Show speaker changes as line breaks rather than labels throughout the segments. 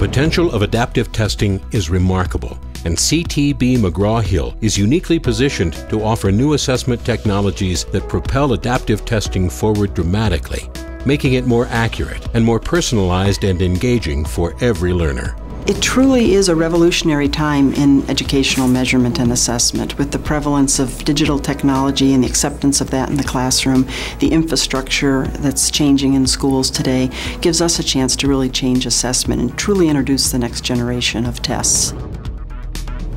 potential of adaptive testing is remarkable, and CTB McGraw-Hill is uniquely positioned to offer new assessment technologies that propel adaptive testing forward dramatically, making it more accurate and more personalized and engaging for every learner.
It truly is a revolutionary time in educational measurement and assessment. With the prevalence of digital technology and the acceptance of that in the classroom, the infrastructure that's changing in schools today gives us a chance to really change assessment and truly introduce the next generation of tests.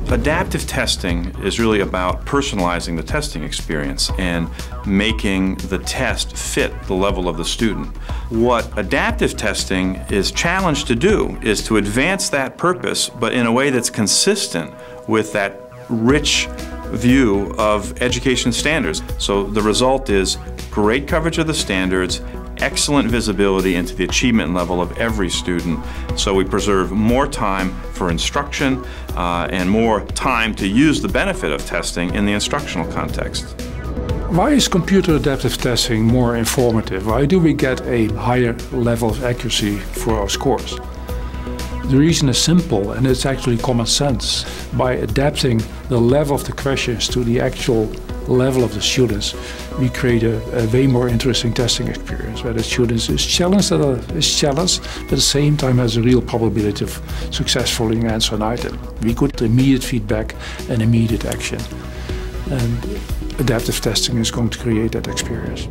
Adaptive testing is really about personalizing the testing experience and making the test fit the level of the student. What adaptive testing is challenged to do is to advance that purpose, but in a way that's consistent with that rich view of education standards. So the result is great coverage of the standards, excellent visibility into the achievement level of every student, so we preserve more time for instruction and more time to use the benefit of testing in the instructional context.
Why is computer adaptive testing more informative? Why do we get a higher level of accuracy for our scores? The reason is simple, and it's actually common sense. By adapting the level of the questions to the actual level of the students, we create a way more interesting testing experience where the students is challenged, but at the same time has a real probability of successfully answer an item. We get immediate feedback and immediate action. And adaptive testing is going to create that experience.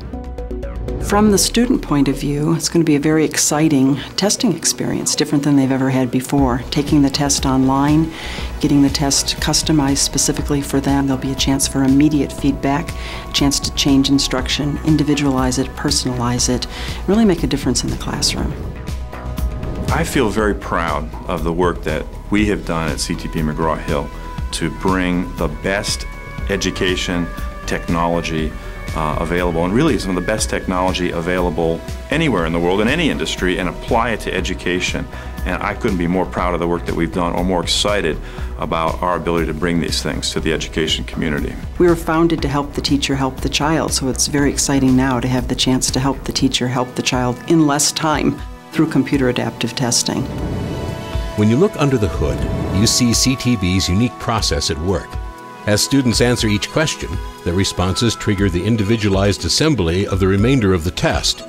From the student point of view, it's going to be a very exciting testing experience, different than they've ever had before. Taking the test online, getting the test customized specifically for them, there'll be a chance for immediate feedback, a chance to change instruction, individualize it, personalize it, really make a difference in the classroom.
I feel very proud of the work that we have done at CTB McGraw-Hill to bring the best education technology available, and really some of the best technology available anywhere in the world in any industry, and apply it to education. And I couldn't be more proud of the work that we've done or more excited about our ability to bring these things to the education community.
We were founded to help the teacher help the child, so it's very exciting now to have the chance to help the teacher help the child in less time through computer adaptive testing.
When you look under the hood, you see CTB's unique process at work. As students answer each question, their responses trigger the individualized assembly of the remainder of the test.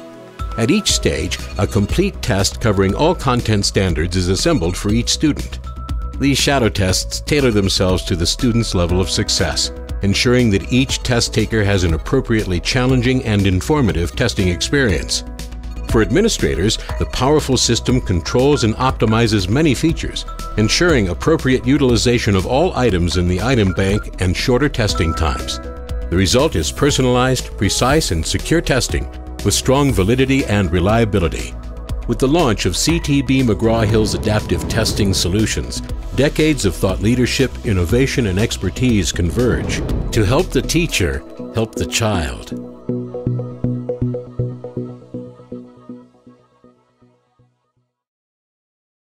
At each stage, a complete test covering all content standards is assembled for each student. These shadow tests tailor themselves to the student's level of success, ensuring that each test taker has an appropriately challenging and informative testing experience. For administrators, the powerful system controls and optimizes many features, ensuring appropriate utilization of all items in the item bank and shorter testing times. The result is personalized, precise, and secure testing with strong validity and reliability. With the launch of CTB McGraw-Hill's adaptive testing solutions, decades of thought leadership, innovation, and expertise converge to help the teacher help the child.